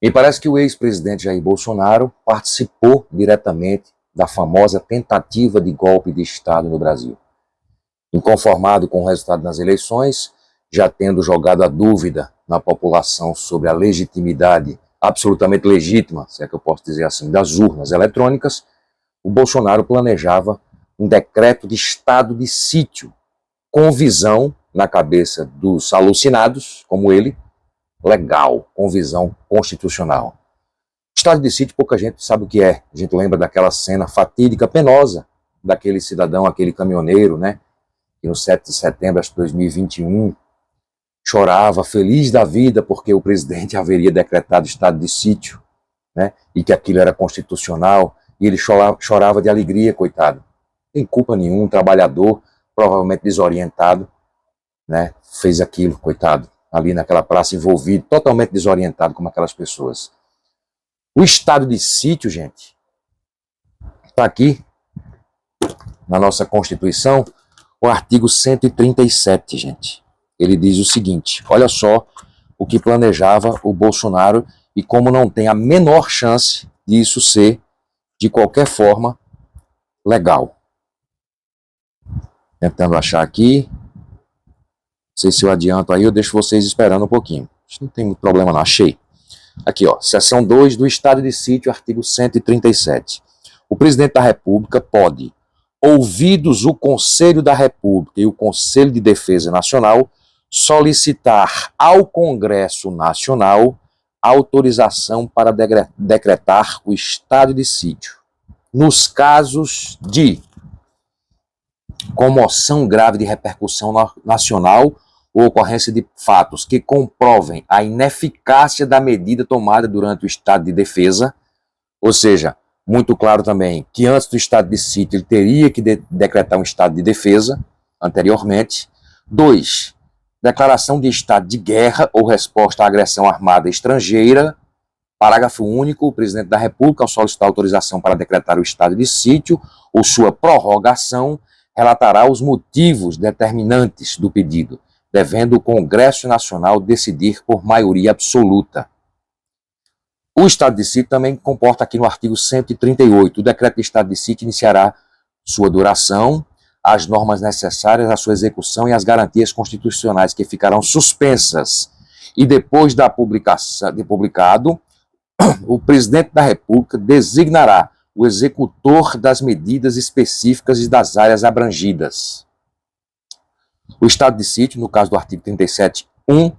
Me parece que o ex-presidente Jair Bolsonaro participou diretamente da famosa tentativa de golpe de Estado no Brasil. Inconformado com o resultado das eleições, já tendo jogado a dúvida na população sobre a legitimidade absolutamente legítima, se é que eu posso dizer assim, das urnas eletrônicas, o Bolsonaro planejava um decreto de estado de sítio, com visão, na cabeça dos alucinados, como ele, legal, com visão constitucional. Estado de sítio, pouca gente sabe o que é. A gente lembra daquela cena fatídica, penosa, daquele cidadão, aquele caminhoneiro, né, que no 7 de setembro de 2021 chorava, feliz da vida, porque o presidente haveria decretado estado de sítio, né, e que aquilo era constitucional, e ele chorava de alegria, coitado. Não tem culpa nenhuma, um trabalhador, provavelmente desorientado, né, fez aquilo, coitado, ali naquela praça, envolvido, totalmente desorientado como aquelas pessoas. O estado de sítio, gente, está aqui na nossa Constituição, o artigo 137, gente. Ele diz o seguinte, olha só o que planejava o Bolsonaro e como não tem a menor chance disso ser, de qualquer forma, legal. Tentando achar aqui. Não sei se eu adianto aí, eu deixo vocês esperando um pouquinho. Não tem muito problema não, achei. Aqui, ó, seção 2 do Estado de Sítio, artigo 137. O presidente da República pode, ouvidos o Conselho da República e o Conselho de Defesa Nacional, solicitar ao Congresso Nacional autorização para decretar o estado de sítio, nos casos de comoção grave de repercussão nacional ou ocorrência de fatos que comprovem a ineficácia da medida tomada durante o estado de defesa, ou seja, muito claro também que antes do estado de sítio ele teria que decretar um estado de defesa, anteriormente. 2. Declaração de estado de guerra ou resposta à agressão armada estrangeira. Parágrafo único, o presidente da República, ao solicitar autorização para decretar o estado de sítio ou sua prorrogação, relatará os motivos determinantes do pedido, devendo o Congresso Nacional decidir por maioria absoluta. O estado de sítio também comporta aqui no artigo 138, o decreto de estado de sítio iniciará sua duração, as normas necessárias à sua execução e as garantias constitucionais que ficarão suspensas. E depois de publicado, o presidente da República designará o executor das medidas específicas e das áreas abrangidas. O estado de sítio, no caso do artigo 37.1,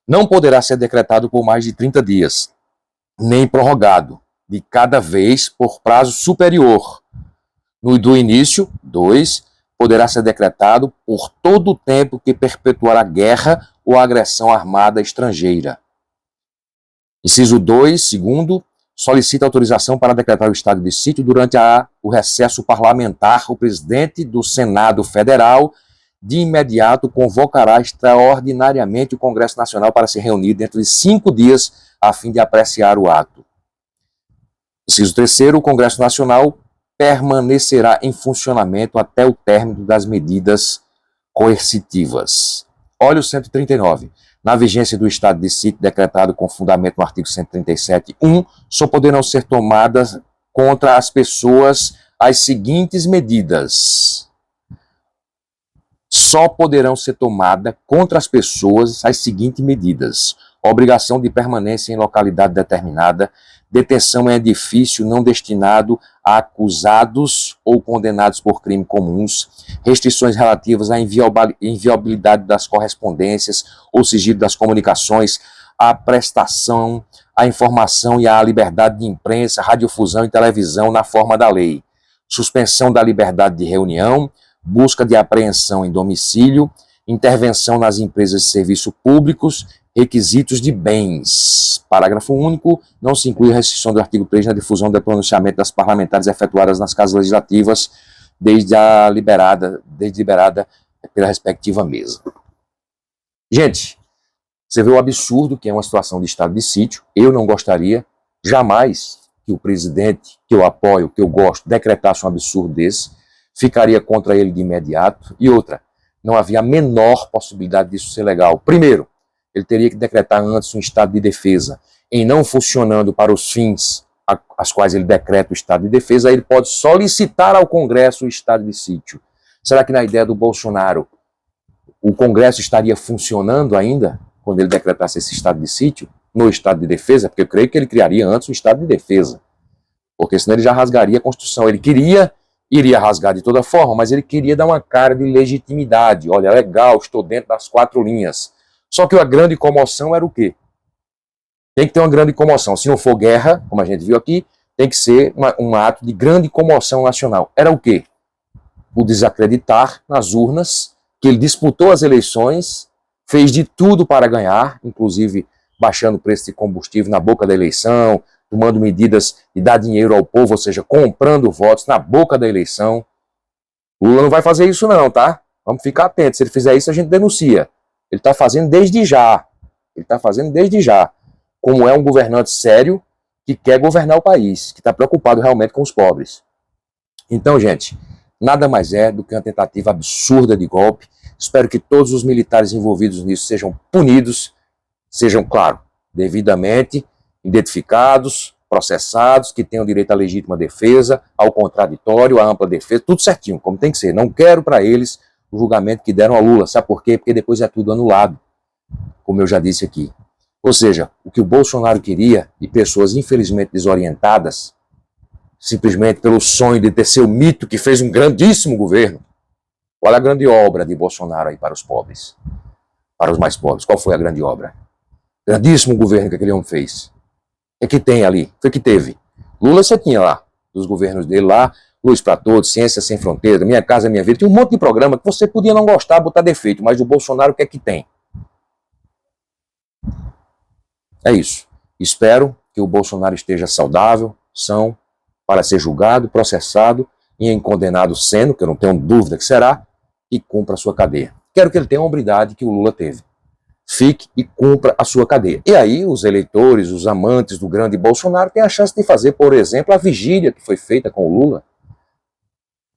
não poderá ser decretado por mais de 30 dias, nem prorrogado, de cada vez por prazo superior. No do início, 2, poderá ser decretado por todo o tempo que perpetuar a guerra ou a agressão armada estrangeira. Inciso 2, segundo, solicita autorização para decretar o estado de sítio durante o recesso parlamentar. O presidente do Senado Federal, de imediato, convocará extraordinariamente o Congresso Nacional para se reunir dentro de 5 dias a fim de apreciar o ato. Inciso 3, o Congresso Nacional permanecerá em funcionamento até o término das medidas coercitivas. Olha o 139. Na vigência do estado de sítio decretado com fundamento no artigo 137.1, só poderão ser tomadas contra as pessoas as seguintes medidas. Só poderão ser tomadas contra as pessoas as seguintes medidas: obrigação de permanência em localidade determinada, detenção em edifício não destinado a acusados ou condenados por crimes comuns, restrições relativas à inviolabilidade das correspondências ou sigilo das comunicações, à prestação, à informação e à liberdade de imprensa, radiodifusão e televisão na forma da lei, suspensão da liberdade de reunião, busca de apreensão em domicílio, intervenção nas empresas de serviços públicos, requisitos de bens. Parágrafo único, não se inclui a restrição do artigo 3 na difusão do pronunciamento das parlamentares efetuadas nas casas legislativas desde liberada pela respectiva mesa. Gente, você vê o absurdo que é uma situação de estado de sítio. Eu não gostaria jamais que o presidente, que eu apoio, que eu gosto, decretasse um absurdo desse, ficaria contra ele de imediato. E outra, não havia a menor possibilidade disso ser legal. Primeiro, ele teria que decretar antes um estado de defesa. em não funcionando para os fins as quais ele decreta o estado de defesa, ele pode solicitar ao Congresso o estado de sítio. Será que na ideia do Bolsonaro o Congresso estaria funcionando ainda quando ele decretasse esse estado de sítio, no estado de defesa? Porque eu creio que ele criaria antes o estado de defesa, porque senão ele já rasgaria a Constituição. Ele iria rasgar de toda forma, mas ele queria dar uma cara de legitimidade. Olha, legal, estou dentro das 4 linhas. Só que a grande comoção era o quê? Tem que ter uma grande comoção. Se não for guerra, como a gente viu aqui, tem que ser um ato de grande comoção nacional. Era o quê? O desacreditar nas urnas, que ele disputou as eleições, fez de tudo para ganhar, inclusive baixando o preço de combustível na boca da eleição, tomando medidas de dar dinheiro ao povo, ou seja, comprando votos na boca da eleição. Lula não vai fazer isso não, tá? Vamos ficar atentos. Se ele fizer isso, a gente denuncia. Ele está fazendo desde já. Ele está fazendo desde já. Como é um governante sério que quer governar o país, que está preocupado realmente com os pobres. Então, gente, nada mais é do que uma tentativa absurda de golpe. Espero que todos os militares envolvidos nisso sejam punidos, sejam, claro, devidamente identificados, processados, que tenham direito à legítima defesa, ao contraditório, à ampla defesa, tudo certinho, como tem que ser. Não quero para eles o julgamento que deram a Lula. Sabe por quê? Porque depois é tudo anulado, como eu já disse aqui. Ou seja, o que o Bolsonaro queria, e pessoas infelizmente desorientadas, simplesmente pelo sonho de ter seu mito que fez um grandíssimo governo. Olha a grande obra de Bolsonaro aí para os pobres, para os mais pobres. Qual foi a grande obra? Grandíssimo governo que aquele homem fez. O que tem ali? Foi que teve. Lula você tinha lá, dos governos dele lá, Luz para Todos, Ciência Sem Fronteiras, Minha Casa Minha Vida, tinha um monte de programa que você podia não gostar, botar defeito, mas o Bolsonaro o que é que tem? É isso. Espero que o Bolsonaro esteja saudável, são, para ser julgado, processado e condenado sendo, que eu não tenho dúvida que será, e cumpra a sua cadeia. Quero que ele tenha a hombridade que o Lula teve. Fique e cumpra a sua cadeia. E aí os eleitores, os amantes do grande Bolsonaro têm a chance de fazer, por exemplo, a vigília que foi feita com o Lula.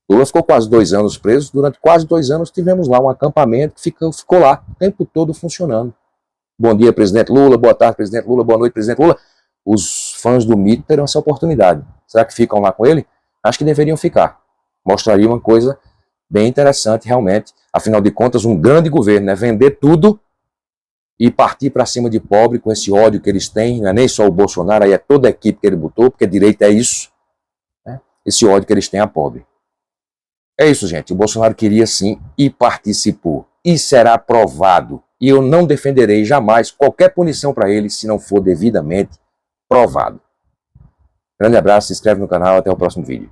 Lula ficou quase 2 anos preso, durante quase 2 anos tivemos lá um acampamento que ficou lá o tempo todo funcionando. Bom dia, presidente Lula, boa tarde, presidente Lula, boa noite, presidente Lula. Os fãs do mito terão essa oportunidade. Será que ficam lá com ele? Acho que deveriam ficar. Mostraria uma coisa bem interessante, realmente. Afinal de contas, um grande governo, né? Vender tudo e partir para cima de pobre com esse ódio que eles têm. Não é nem só o Bolsonaro, aí é toda a equipe que ele botou, porque direita é isso, né? Esse ódio que eles têm a pobre. É isso, gente. O Bolsonaro queria sim e participou. E será provado. E eu não defenderei jamais qualquer punição para ele se não for devidamente provado. Grande abraço, se inscreve no canal, até o próximo vídeo.